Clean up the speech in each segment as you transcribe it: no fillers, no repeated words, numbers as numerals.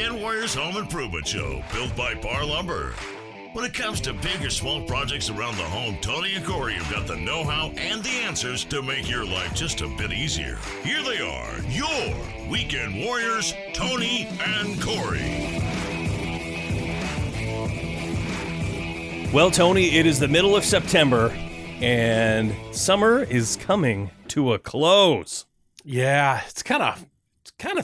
Weekend Warriors Home Improvement Show, built by Par Lumber. When it comes to big or small projects around the home, Tony and Corey have got the know-how and the answers to make your life just a bit easier. Here they are, your Weekend Warriors, Tony and Corey. Well, Tony, it is the middle of September, and summer is coming to a close. Yeah, it's kind of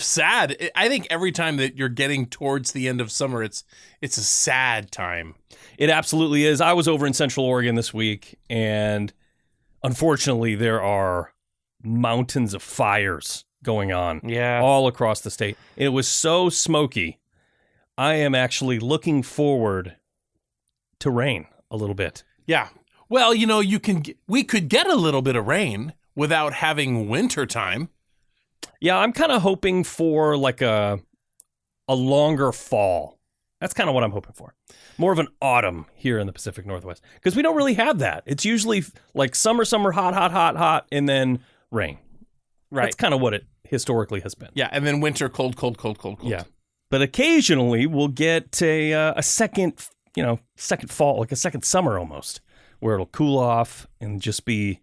sad. I think every time that you're getting towards the end of summer, it's a sad time. It absolutely is. I was over in Central Oregon this week, and unfortunately, there are mountains of fires going on all across the state. It was so smoky. I am actually looking forward to rain a little bit. Yeah. Well, we could get a little bit of rain without having winter time. Yeah, I'm kind of hoping for like a longer fall. That's kind of what I'm hoping for. More of an autumn here in the Pacific Northwest. Because we don't really have that. It's usually like summer, hot, and then rain. Right. That's kind of what it historically has been. Yeah, and then winter, cold. Yeah. But occasionally we'll get a second fall, like a second summer almost, where it'll cool off and just be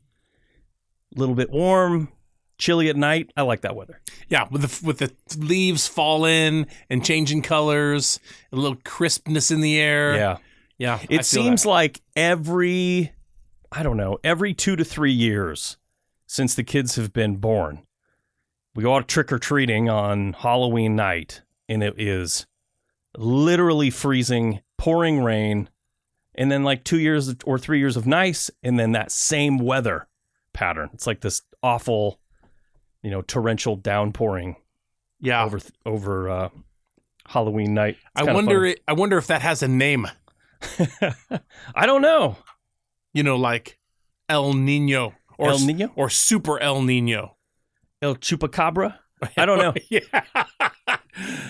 a little bit warm, chilly at night. I like that weather. Yeah, with the leaves falling and changing colors, a little crispness in the air. Yeah. It seems like every 2 to 3 years since the kids have been born, we go out trick-or-treating on Halloween night, and it is literally freezing, pouring rain, and then like 2 years or 3 years of nice, and then that same weather pattern. It's like this awful, torrential downpouring. Yeah, over Halloween night. I wonder if that has a name. I don't know. Like El Nino or El Nino or Super El Nino. El Chupacabra. I don't know. Yeah,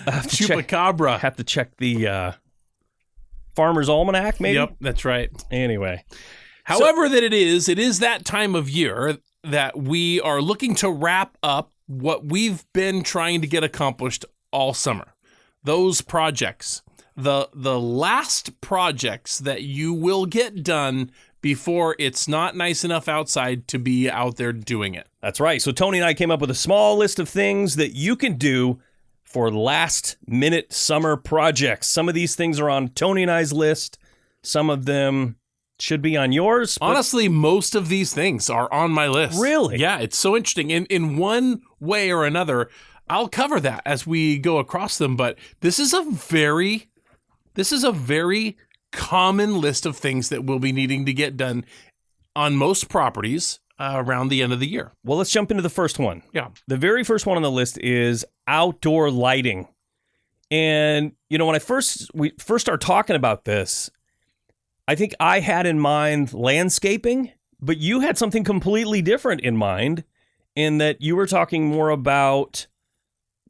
Chupacabra. Have to check the Farmer's Almanac, maybe. Yep, that's right. Anyway, however that it is that time of year that we are looking to wrap up what we've been trying to get accomplished all summer. Those projects, the last projects that you will get done before it's not nice enough outside to be out there doing it. That's right. So Tony and I came up with a small list of things that you can do for last-minute summer projects. Some of these things are on Tony and I's list. Some of them should be on yours. Honestly, most of these things are on my list. Really? Yeah, it's so interesting. In one way or another, I'll cover that as we go across them, but this is a very common list of things that we'll be needing to get done on most properties around the end of the year. Well, let's jump into the first one. Yeah. The very first one on the list is outdoor lighting. And, when we first started talking about this, I think I had in mind landscaping, but you had something completely different in mind, in that you were talking more about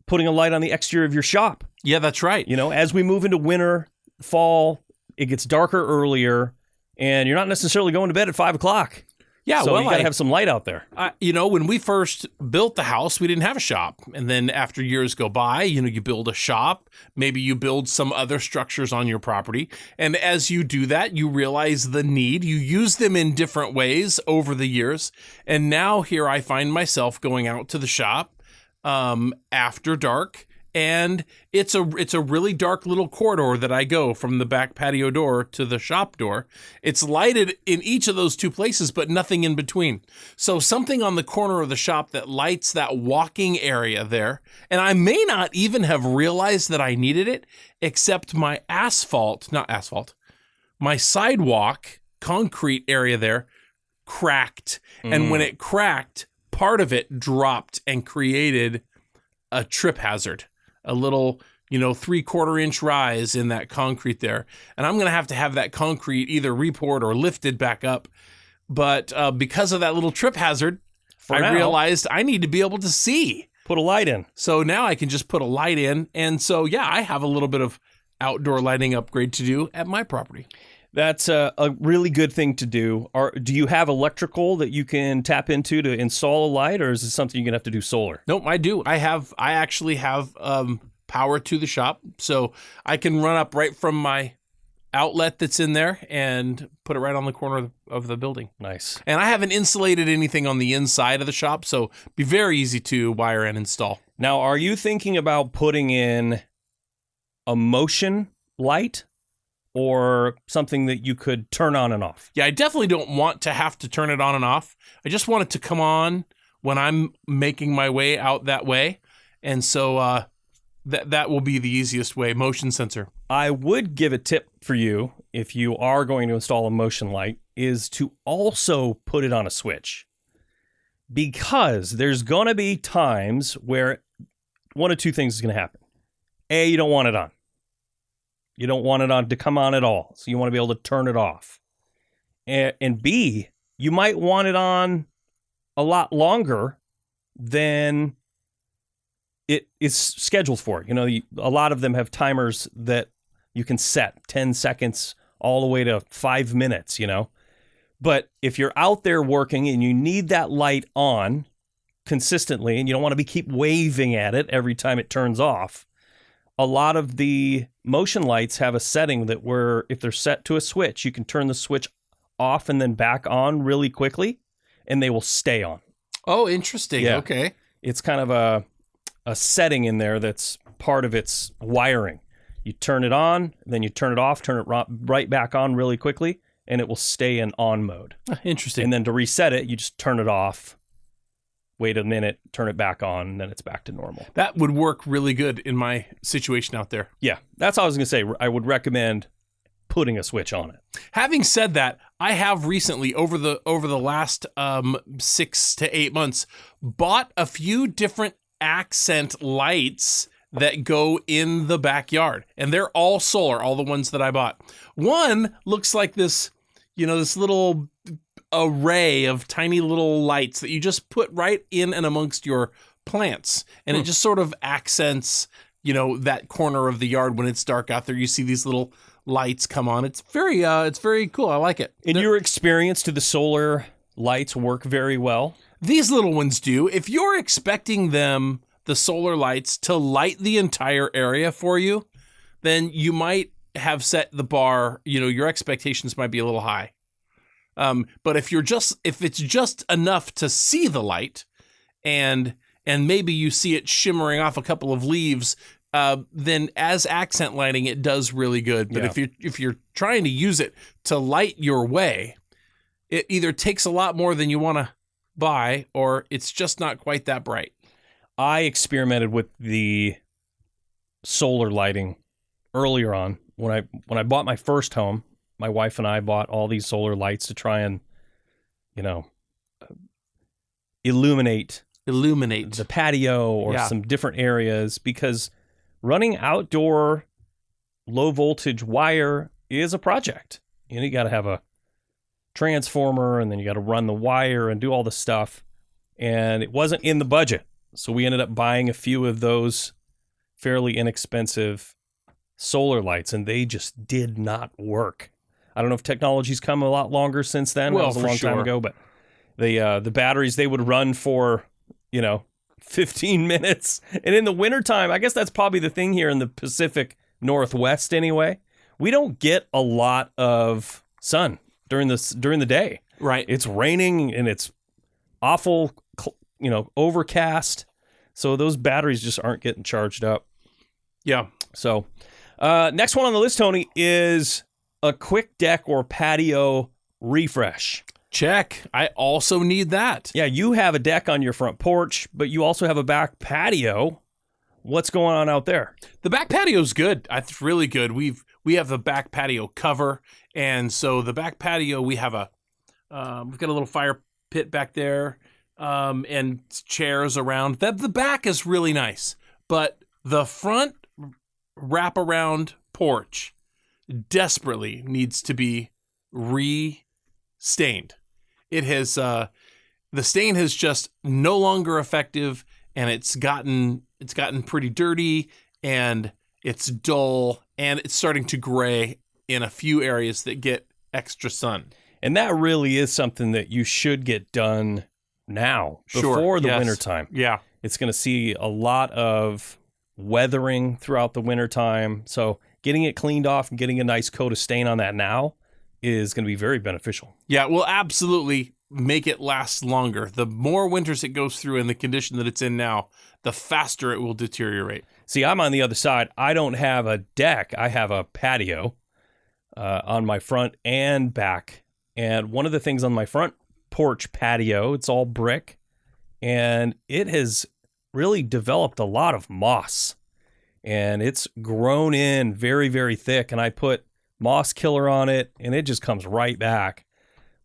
putting a light on the exterior of your shop. Yeah, that's right. As we move into winter, fall, it gets darker earlier, and you're not necessarily going to bed at 5 o'clock. Yeah, so you got to have some light out there. When we first built the house, we didn't have a shop. And then after years go by, you build a shop. Maybe you build some other structures on your property. And as you do that, you realize the need. You use them in different ways over the years. And now here I find myself going out to the shop after dark. And it's a really dark little corridor that I go from the back patio door to the shop door. It's lighted in each of those two places, but nothing in between. So something on the corner of the shop that lights that walking area there. And I may not even have realized that I needed it, except my my sidewalk, concrete area there cracked. And when it cracked, part of it dropped and created a trip hazard. A little, 3/4 inch rise in that concrete there. And I'm going to have that concrete either repoured or lifted back up. But because of that little trip hazard, I realized I need to be able to see. Put a light in. So now I can just put a light in. And so, I have a little bit of outdoor lighting upgrade to do at my property. That's a really good thing to do. Do you have electrical that you can tap into to install a light, or is it something you're going to have to do solar? Nope, I do. I actually have power to the shop. So I can run up right from my outlet that's in there and put it right on the corner of the building. Nice. And I haven't insulated anything on the inside of the shop, so be very easy to wire and install. Now, are you thinking about putting in a motion light or something that you could turn on and off? Yeah, I definitely don't want to have to turn it on and off. I just want it to come on when I'm making my way out that way. And so that will be the easiest way, motion sensor. I would give a tip for you if you are going to install a motion light is to also put it on a switch. Because there's going to be times where one of two things is going to happen. A, you don't want it on. You don't want it on to come on at all. So you want to be able to turn it off. And B, you might want it on a lot longer than it is scheduled for. You know, a lot of them have timers that you can set 10 seconds all the way to 5 minutes, you know. But if you're out there working and you need that light on consistently and you don't want to keep waving at it every time it turns off, a lot of the motion lights have a setting that where if they're set to a switch, you can turn the switch off and then back on really quickly and they will stay on. Oh, interesting. Yeah. Okay. It's kind of a setting in there that's part of its wiring. You turn it on, then you turn it off, turn it right back on really quickly, and it will stay in on mode. Interesting. And then to reset it, you just turn it off, wait a minute, turn it back on, and then it's back to normal. That would work really good in my situation out there. Yeah, that's all I was going to say. I would recommend putting a switch on it. Having said that, I have recently, over the last 6 to 8 months, bought a few different accent lights that go in the backyard, and they're all solar, all the ones that I bought. One looks like this, this little array of tiny little lights that you just put right in and amongst your plants, and it just sort of accents, that corner of the yard when it's dark out there. You see these little lights come on. It's very cool. I like it. In your experience, do the solar lights work very well? These little ones do. If you're expecting the solar lights, to light the entire area for you, then you might have set the bar, your expectations might be a little high. But if it's just enough to see the light and maybe you see it shimmering off a couple of leaves, then as accent lighting, it does really good. But if you're trying to use it to light your way, it either takes a lot more than you want to buy, or it's just not quite that bright. I experimented with the solar lighting earlier on when I bought my first home. My wife and I bought all these solar lights to try and, illuminate the patio or some different areas, because running outdoor low voltage wire is a project. You got to have a transformer, and then you got to run the wire and do all the stuff. And it wasn't in the budget. So we ended up buying a few of those fairly inexpensive solar lights, and they just did not work. I don't know if technology's come a lot longer since then. Well, that was a long time ago, but the batteries, they would run for, 15 minutes. And in the wintertime, I guess that's probably the thing here in the Pacific Northwest anyway. We don't get a lot of sun during the day. Right. It's raining and it's awful, overcast. So those batteries just aren't getting charged up. Yeah. So next one on the list, Tony, is a quick deck or patio refresh. Check. I also need that. Yeah, you have a deck on your front porch, but you also have a back patio. What's going on out there? The back patio's good. It's really good. We have the back patio cover, and so the back patio, we have we've got a little fire pit back there, and chairs around. The back is really nice, but the front wraparound porch desperately needs to be re-stained. It has the stain has just no longer effective, and it's gotten pretty dirty, and it's dull, and it's starting to gray in a few areas that get extra sun. And that really is something that you should get done now, before the wintertime. Yeah. It's going to see a lot of weathering throughout the wintertime. So getting it cleaned off and getting a nice coat of stain on that now is going to be very beneficial. Yeah, we'll absolutely make it last longer. The more winters it goes through in the condition that it's in now, the faster it will deteriorate. See, I'm on the other side. I don't have a deck. I have a patio on my front and back. And one of the things on my front porch patio, it's all brick, and it has really developed a lot of moss. And it's grown in very, very thick. And I put moss killer on it, and it just comes right back.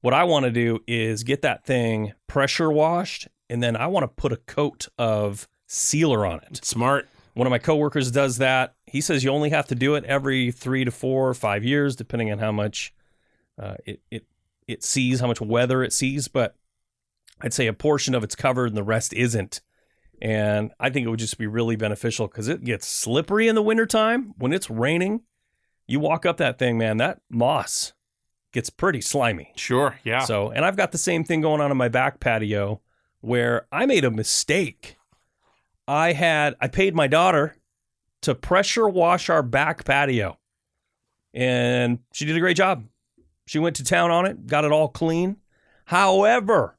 What I want to do is get that thing pressure washed, and then I want to put a coat of sealer on it. Smart. One of my coworkers does that. He says you only have to do it every 3 to 4 or 5 years, depending on how much it sees, how much weather it sees. But I'd say a portion of it's covered and the rest isn't. And I think it would just be really beneficial because it gets slippery in the wintertime. When it's raining, you walk up that thing, man, that moss gets pretty slimy. Sure, yeah. So, and I've got the same thing going on in my back patio where I made a mistake. I paid my daughter to pressure wash our back patio, and she did a great job. She went to town on it, got it all clean. However,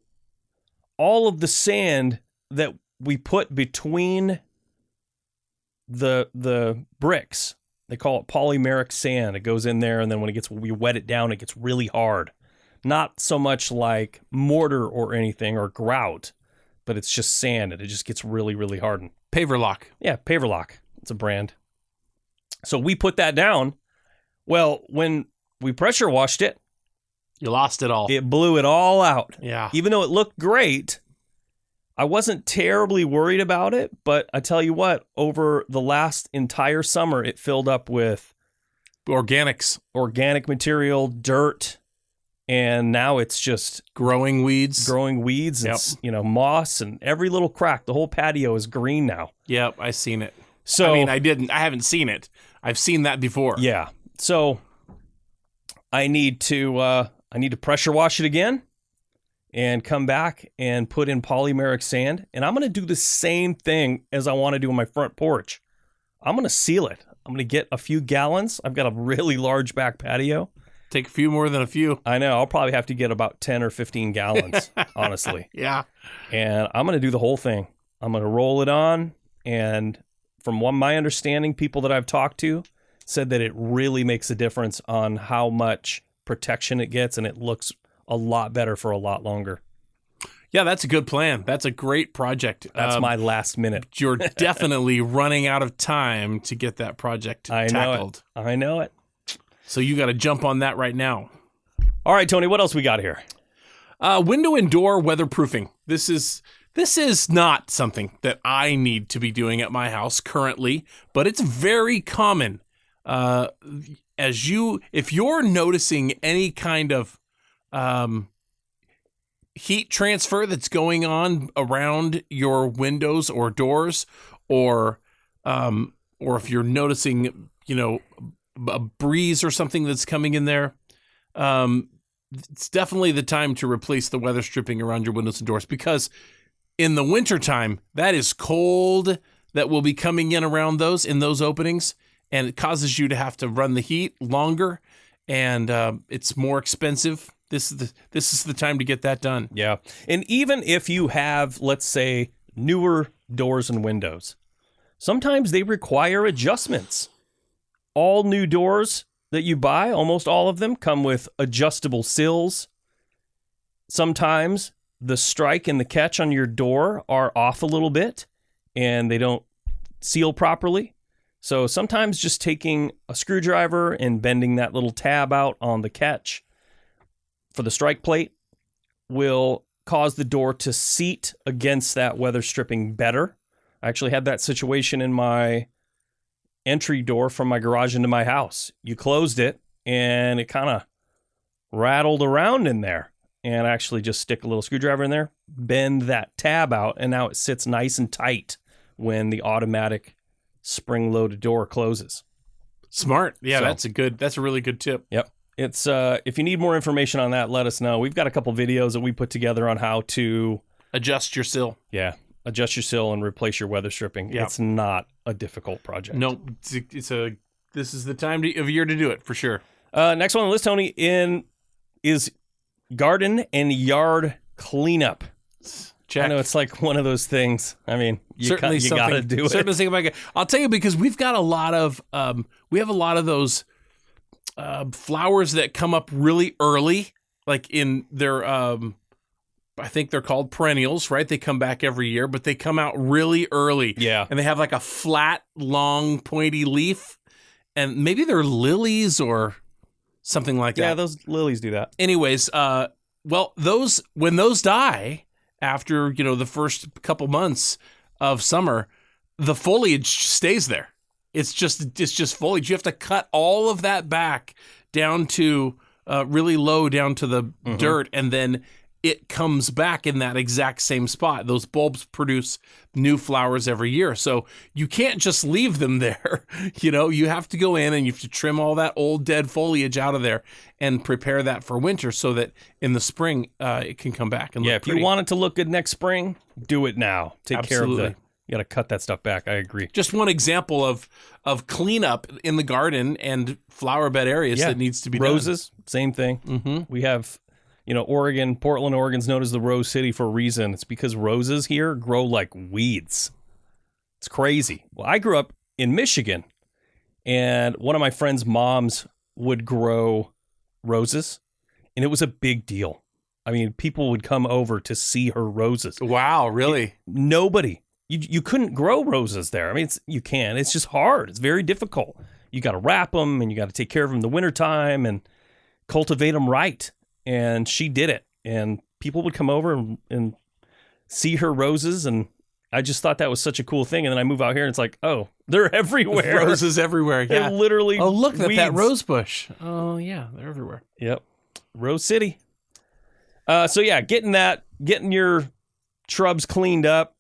all of the sand that we put between the bricks, they call it polymeric sand. It goes in there, and then when we wet it down, it gets really hard. Not so much like mortar or anything or grout, but it's just sand, and it just gets really, really hardened. Paverlock. Yeah, Paverlock. It's a brand. So we put that down. Well, when we pressure washed it, You lost it all. it blew it all out. Yeah. Even though it looked great, I wasn't terribly worried about it. But I tell you what, over the last entire summer, it filled up with Organics. organic material, dirt, and now it's just Growing weeds. It's, moss, and every little crack. The whole patio is green now. Yep, I've seen it. So I haven't seen it. I've seen that before. yeah. So I need to pressure wash it again and come back and put in polymeric sand. And I'm going to do the same thing as I want to do on my front porch. I'm going to seal it. I'm going to get a few gallons. I've got a really large back patio. Take a few more than a few. I know. I'll probably have to get about 10 or 15 gallons, honestly. Yeah. And I'm going to do the whole thing. I'm going to roll it on. And from my understanding, people that I've talked to said that it really makes a difference on how much protection it gets, and it looks a lot better for a lot longer. Yeah, that's a good plan. That's a great project. That's my last minute. You're definitely running out of time to get that project tackled. I know it. So you got to jump on that right now. All right, Tony, what else we got here? Window and door weatherproofing. This is not something that I need to be doing at my house currently, but it's very common. If you're noticing any kind of heat transfer that's going on around your windows or doors, or if you're noticing, a breeze or something that's coming in there, it's definitely the time to replace the weather stripping around your windows and doors, because in the wintertime, that is cold that will be coming in around in those openings, and it causes you to have to run the heat longer, and it's more expensive. This is the time to get that done. Yeah. And even if you have, let's say, newer doors and windows, sometimes they require adjustments. All new doors that you buy, almost all of them, come with adjustable sills. Sometimes the strike and the catch on your door are off a little bit and they don't seal properly. So sometimes just taking a screwdriver and bending that little tab out on the catch for the strike plate will cause the door to seat against that weather stripping better. I actually had that situation in my entry door from my garage into my house. You closed it and it kind of rattled around in there, and I actually just stick a little screwdriver in there, bend that tab out, and now it sits nice and tight when the automatic spring-loaded door closes. Smart. Yeah, So- that's a really good tip. Yep. It's if you need more information on that, let us know. We've got a couple videos that we put together on how to Adjust your sill. adjust your sill and replace your weather stripping. Yeah. It's not a difficult project. No, this is the time of year to do it for sure. Next one on the list, Tony, is garden and yard cleanup. Check. I know it's like one of those things. I mean, you got to do it. Certainly something like it. I'll tell you, because we've got a lot of those flowers that come up really early, like in their I think they're called perennials, right? They come back every year, but they come out really early. Yeah. And they have like a flat, long, pointy leaf, and maybe they're lilies or something like that. Yeah, those lilies do that. Anyways, when those die after, the first couple months of summer, the foliage stays there. It's just foliage. You have to cut all of that back down to really low, down to the dirt, and then it comes back in that exact same spot. Those bulbs produce new flowers every year. So you can't just leave them there. You have to go in and you have to trim all that old dead foliage out of there and prepare that for winter so that in the spring it can come back and look pretty. If you want it to look good next spring, do it now. Take care of you got to cut that stuff back. I agree. Just one example of cleanup in the garden and flower bed areas that needs to be done. Roses, same thing. Mm-hmm. We have... Portland, Oregon's known as the Rose City for a reason. It's because roses here grow like weeds. It's crazy. Well, I grew up in Michigan, and one of my friend's moms would grow roses, and it was a big deal. I mean, people would come over to see her roses. Wow, really? Nobody. You couldn't grow roses there. I mean, you can. It's just hard. It's very difficult. You got to wrap them, and you got to take care of them in the wintertime and cultivate them right. And she did it, and people would come over and see her roses, and I just thought that was such a cool thing. And then I move out here, and it's like, oh, they're everywhere. Roses everywhere, yeah. They're literally Oh, look at weeds. that rose bush. Oh, yeah, they're everywhere. Yep. Rose City. Getting your shrubs cleaned up,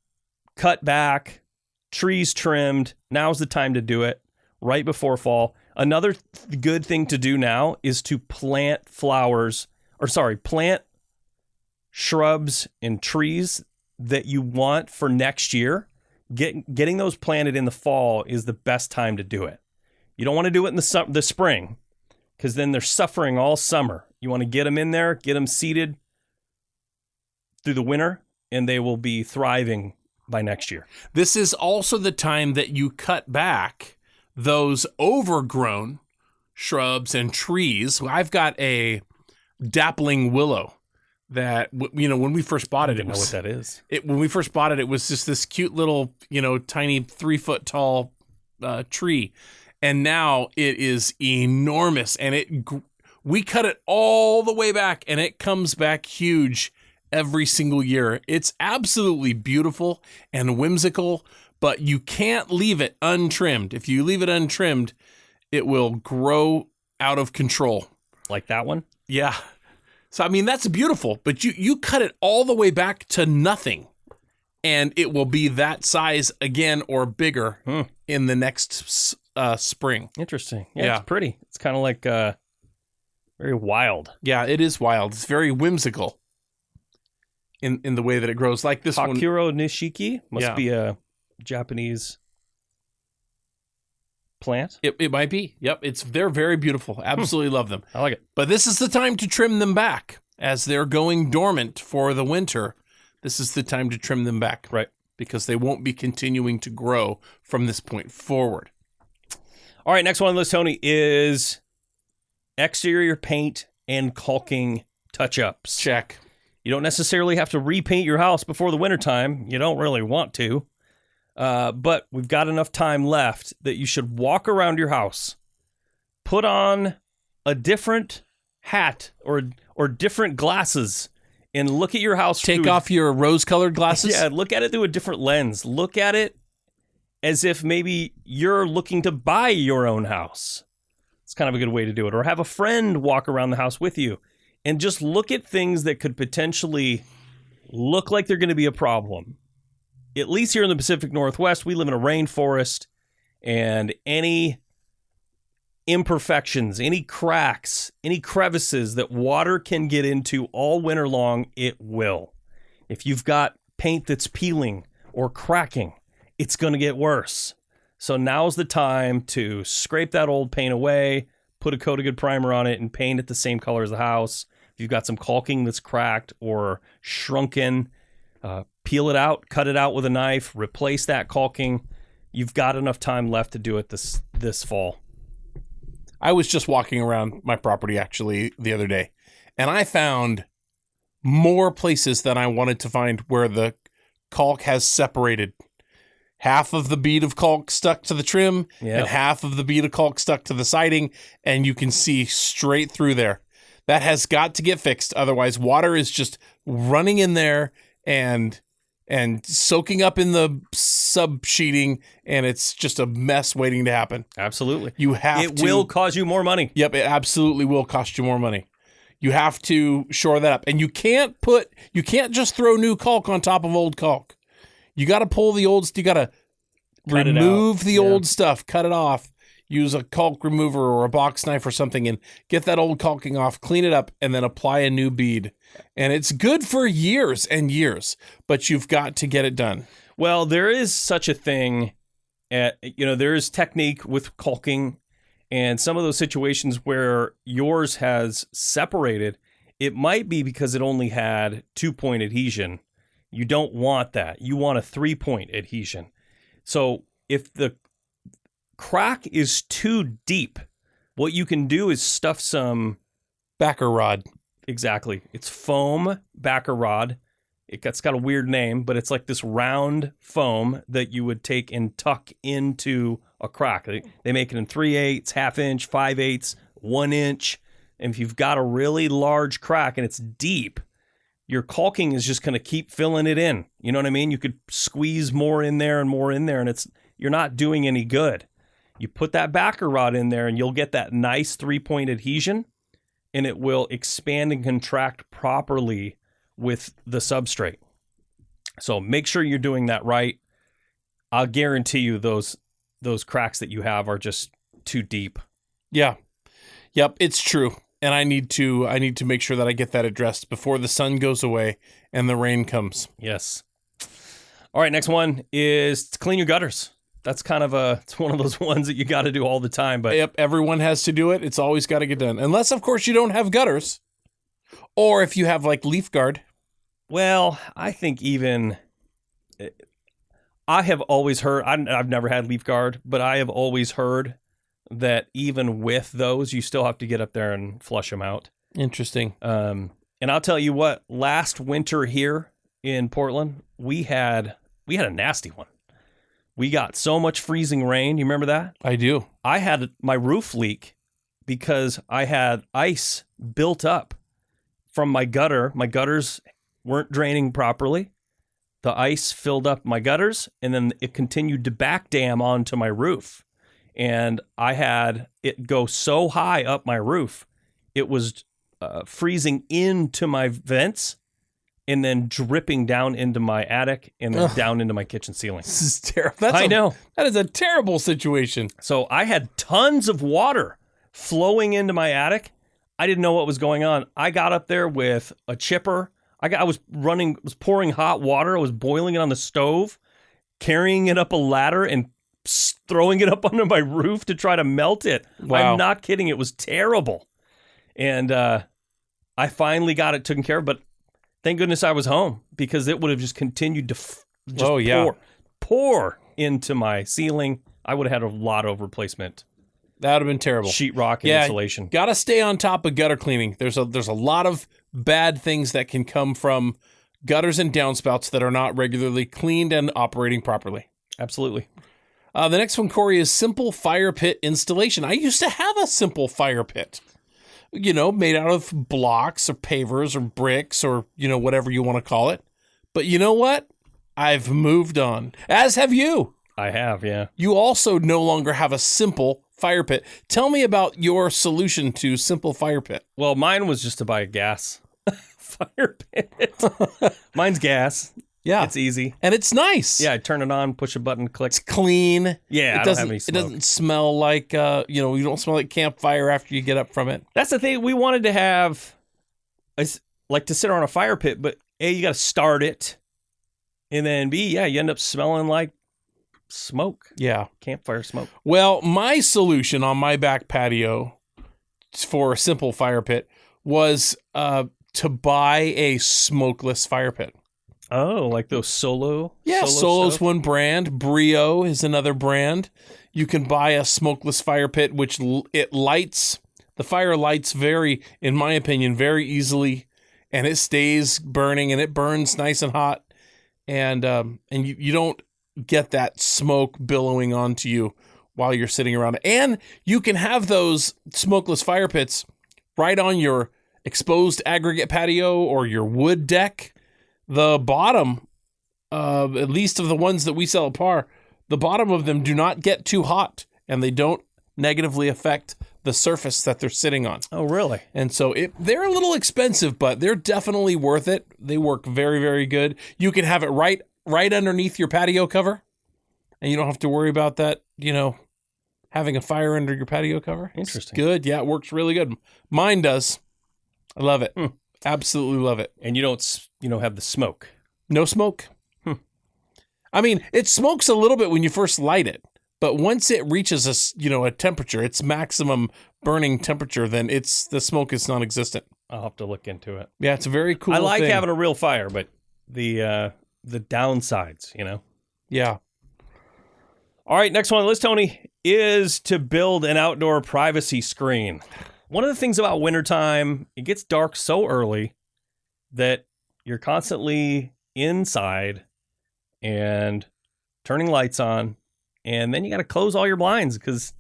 cut back, trees trimmed. Now's the time to do it, right before fall. Another good thing to do now is to plant shrubs and trees that you want for next year. Getting those planted in the fall is the best time to do it. You don't want to do it in the spring, because then they're suffering all summer. You want to get them in there, get them seeded through the winter, and they will be thriving by next year. This is also the time that you cut back those overgrown shrubs and trees. I've got a dappling willow that, when we first bought it, I don't know what that is. When we first bought it, it was just this cute little, tiny 3-foot tall tree. And now it is enormous. And we cut it all the way back, and it comes back huge every single year. It's absolutely beautiful and whimsical, but you can't leave it untrimmed. If you leave it untrimmed, it will grow out of control. Like that one? Yeah. So, I mean, that's beautiful, but you cut it all the way back to nothing, and it will be that size again or bigger in the next spring. Interesting. Yeah, it's pretty. It's kind of like very wild. Yeah, it is wild. It's very whimsical in the way that it grows. Like this one. Takuro nishiki must be a Japanese plant. It might be. Yep. They're very beautiful. Absolutely love them. I like it. But this is the time to trim them back as they're going dormant for the winter. This is the time to trim them back. Right. Because they won't be continuing to grow from this point forward. All right. Next one on the list, Tony, is exterior paint and caulking touch-ups. Check. You don't necessarily have to repaint your house before the wintertime. You don't really want to. But we've got enough time left that you should walk around your house, put on a different hat or different glasses, and look at your house. Take off your rose-colored glasses? Yeah, look at it through a different lens. Look at it as if maybe you're looking to buy your own house. It's kind of a good way to do it. Or have a friend walk around the house with you and just look at things that could potentially look like they're going to be a problem. At least here in the Pacific Northwest, we live in a rainforest, and any imperfections, any cracks, any crevices that water can get into all winter long, it will. If you've got paint that's peeling or cracking, it's going to get worse. So now's the time to scrape that old paint away, put a coat of good primer on it, and paint it the same color as the house. If you've got some caulking that's cracked or shrunken, peel it out, cut it out with a knife, replace that caulking. You've got enough time left to do it this fall. I was just walking around my property actually the other day, and I found more places than I wanted to find where the caulk has separated. Half of the bead of caulk stuck to the trim and half of the bead of caulk stuck to the siding, and you can see straight through there. That has got to get fixed. Otherwise, water is just running in there and soaking up in the sub-sheeting, and it's just a mess waiting to happen. Absolutely. It will cause you more money. Yep, it absolutely will cost you more money. You have to shore that up. And you can't just throw new caulk on top of old caulk. You got to pull the old, you got to remove the old stuff, cut it off, use a caulk remover or a box knife or something and get that old caulking off, clean it up, and then apply a new bead. And it's good for years and years, but you've got to get it done. Well, there is such a thing, there is technique with caulking, and some of those situations where yours has separated, it might be because it only had 2-point adhesion. You don't want that. You want a 3-point adhesion. So if the crack is too deep, what you can do is stuff some backer rod. Exactly. It's foam backer rod. It's got a weird name, but it's like this round foam that you would take and tuck into a crack. They make it in 3/8, ½ inch, 5/8, 1 inch. And if you've got a really large crack and it's deep, your caulking is just going to keep filling it in. You know what I mean? You could squeeze more in there, and you're not doing any good. You put that backer rod in there and you'll get that nice 3-point adhesion, and it will expand and contract properly with the substrate. So make sure you're doing that right. I'll guarantee you those cracks that you have are just too deep. Yeah. Yep, it's true. And I need to make sure that I get that addressed before the sun goes away and the rain comes. Yes. All right, next one is to clean your gutters. That's it's one of those ones that you got to do all the time. But yep, everyone has to do it. It's always got to get done. Unless, of course, you don't have gutters. Or if you have, like, leaf guard. Well, I think I have always heard, I've never had leaf guard, but I have always heard that even with those, you still have to get up there and flush them out. Interesting. And I'll tell you what, last winter here in Portland, we had a nasty one. We got so much freezing rain. You remember that? I do. I had my roof leak because I had ice built up from my gutter. My gutters weren't draining properly. The ice filled up my gutters, and then it continued to back dam onto my roof. And I had it go so high up my roof, it was freezing into my vents and then dripping down into my attic and then down into my kitchen ceiling. This is terrible. I know. That is a terrible situation. So I had tons of water flowing into my attic. I didn't know what was going on. I got up there with a chipper. I was pouring hot water. I was boiling it on the stove, carrying it up a ladder and throwing it up onto my roof to try to melt it. Wow. I'm not kidding. It was terrible. And I finally got it taken care of, but thank goodness I was home because it would have just continued to pour into my ceiling. I would have had a lot of replacement. That would have been terrible. Sheetrock and insulation. Got to stay on top of gutter cleaning. There's a lot of bad things that can come from gutters and downspouts that are not regularly cleaned and operating properly. Absolutely. The next one, Corey, is simple fire pit installation. I used to have a simple fire pit, made out of blocks or pavers or bricks or, whatever you want to call it. But you know what? I've moved on, as have you. I have, yeah. You also no longer have a simple fire pit. Tell me about your solution to simple fire pit. Well, mine was just to buy a gas fire pit. Mine's gas. Yeah. It's easy. And it's nice. Yeah, I turn it on, push a button, click. It's clean. Yeah, I don't have any smoke. It doesn't smell like, you don't smell like campfire after you get up from it. That's the thing. We wanted to have, like to sit on a fire pit, but A, you got to start it. And then B, yeah, you end up smelling like smoke. Yeah. Campfire smoke. Well, my solution on my back patio for a simple fire pit was to buy a smokeless fire pit. Oh, like those Solo? Yeah, Solo's stuff? one brand. Brio is another brand. You can buy a smokeless fire pit, which it lights. The fire lights in my opinion, very easily, and it stays burning, and it burns nice and hot, and you don't get that smoke billowing onto you while you're sitting around. And you can have those smokeless fire pits right on your exposed aggregate patio or your wood deck. The bottom, at least of the ones that we sell at Par, the bottom of them do not get too hot, and they don't negatively affect the surface that they're sitting on. Oh, really? And so they're a little expensive, but they're definitely worth it. They work very, very good. You can have it right underneath your patio cover, and you don't have to worry about that, having a fire under your patio cover. Interesting. It's good. Yeah, it works really good. Mine does. I love it. Absolutely love it. And you don't have the smoke. No smoke. I mean, it smokes a little bit when you first light it, but once it reaches a temperature, its maximum burning temperature, then the smoke is non-existent. I'll have to look into it. Yeah, it's a very cool I like thing. having a real fire, but the downsides, Yeah. All right, next one on the list, Tony, is to build an outdoor privacy screen. One of the things about wintertime, it gets dark so early that you're constantly inside and turning lights on, and then you got to close all your blinds because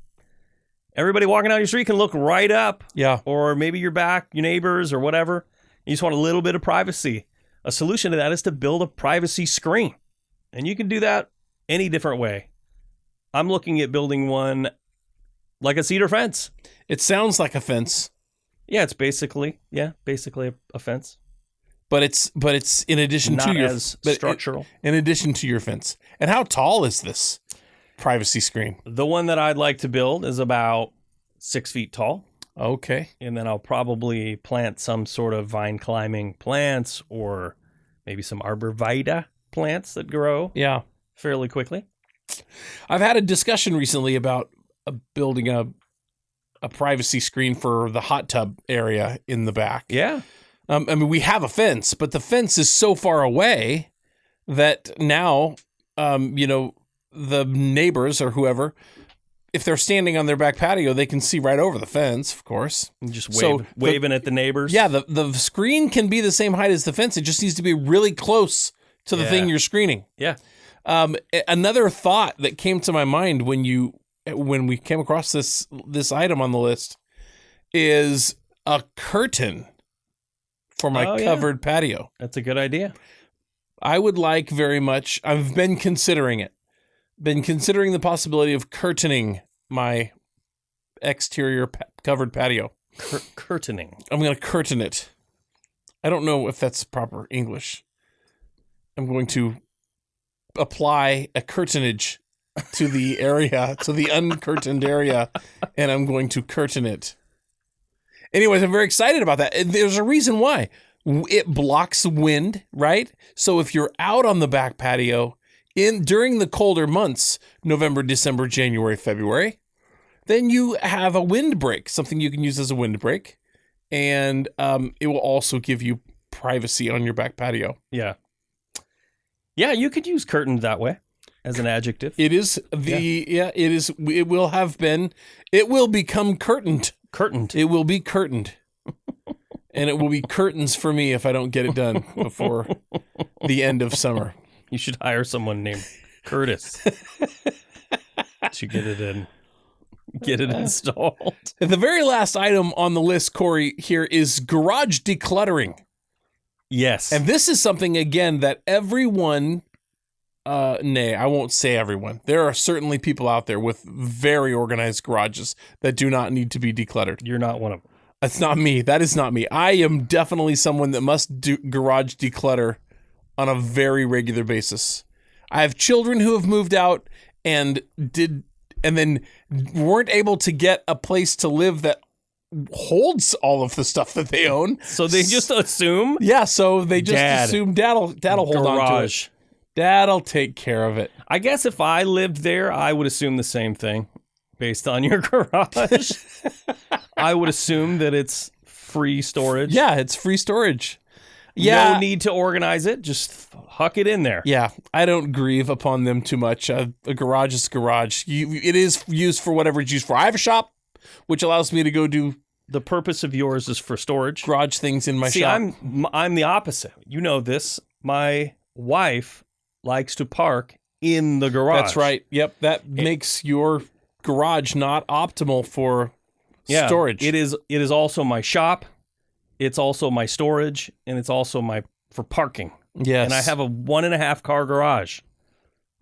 everybody walking down your street can look right up. Yeah. Or maybe your neighbors or whatever. You just want a little bit of privacy. A solution to that is to build a privacy screen. And you can do that any different way. I'm looking at building one like a cedar fence. It sounds like a fence. Yeah, it's basically a fence. But it's in addition Not to your as structural. In addition to your fence. And how tall is this privacy screen? The one that I'd like to build is about 6 feet tall. Okay. And then I'll probably plant some sort of vine climbing plants or maybe some arborvitae plants that grow fairly quickly. I've had a discussion recently about building a privacy screen for the hot tub area in the back. Yeah. I mean, we have a fence, but the fence is so far away that now, the neighbors or whoever, if they're standing on their back patio, they can see right over the fence, of course. And just waving at the neighbors. Yeah, the screen can be the same height as the fence. It just needs to be really close to the thing you're screening. Yeah. Another thought that came to my mind when we came across this item on the list is a curtain for my covered patio. That's a good idea. I would like very much, I've been considering it. Been considering the possibility of curtaining my exterior covered patio. Curtaining. I'm going to curtain it. I don't know if that's proper English. I'm going to apply a curtainage to the area, to the uncurtained area, and I'm going to curtain it. Anyways, I'm very excited about that. There's a reason why. It blocks wind, right? So if you're out on the back patio during the colder months, November, December, January, February, then you have a windbreak, something you can use as a windbreak, and it will also give you privacy on your back patio. Yeah. Yeah, you could use curtained that way as an adjective. It is it is. It will have been. It will become curtained. Curtained. It will be curtained. And it will be curtains for me if I don't get it done before the end of summer. You should hire someone named Curtis to get it installed. The very last item on the list, Corey, here is garage decluttering. Yes. And this is something, again, that everyone, I won't say everyone. There are certainly people out there with very organized garages that do not need to be decluttered. You're not one of them. That's not me. That is not me. I am definitely someone that must do garage declutter on a very regular basis. I have children who have moved out and then weren't able to get a place to live that holds all of the stuff that they own. So they just assume? Yeah, so they just assume dad'll hold on to it. Dad'll take care of it. I guess if I lived there, I would assume the same thing based on your garage. I would assume that it's free storage. Yeah, it's free storage. Yeah. No need to organize it. Just huck it in there. Yeah, I don't grieve upon them too much. A garage is a garage. It is used for whatever it's used for. I have a shop, which allows me to go do The purpose of yours is for storage. garage things in my See, shop. I'm the opposite. You know this. My wife likes to park in the garage. That's right. Yep, that makes your garage not optimal for storage. It is also my shop. It's also my storage, and it's also for parking. Yes. And I have a 1.5 car garage.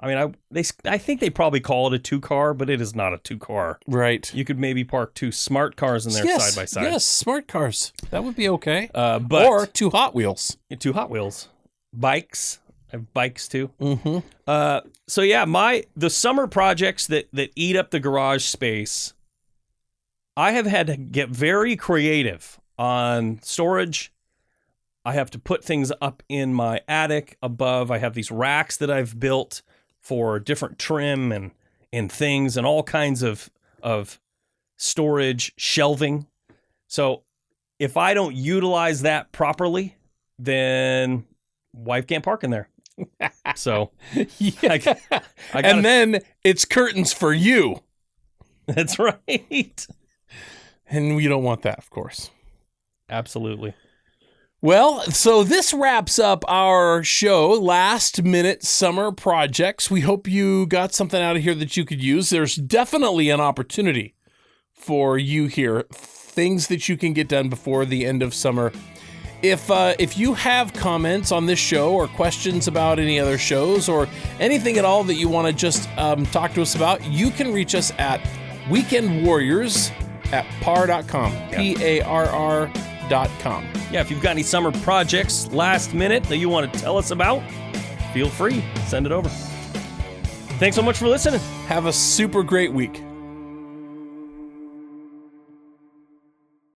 I mean, I think they probably call it a 2-car, but it is not a 2-car. Right. You could maybe park 2 smart cars in there side by side. Yes, smart cars. That would be okay. But or 2 Hot Wheels. 2 Hot Wheels. Bikes. I have bikes too. Mm-hmm. So yeah, the summer projects that eat up the garage space, I have had to get very creative on storage. I have to put things up in my attic above. I have these racks that I've built for different trim and things and all kinds of storage shelving. So if I don't utilize that properly, then wife can't park in there. So Yeah. I And then it's curtains for you. that's right. And we don't want that, of course. Absolutely. Well, so this wraps up our show, Last Minute Summer Projects. We hope you got something out of here that you could use. There's definitely an opportunity for you here, things that you can get done before the end of summer. If you have comments on this show or questions about any other shows or anything at all that you want to just talk to us about, you can reach us at weekendwarriors@par.com, PARR.com. Yeah, if you've got any summer projects last minute that you want to tell us about, feel free. Send it over. Thanks so much for listening. Have a super great week.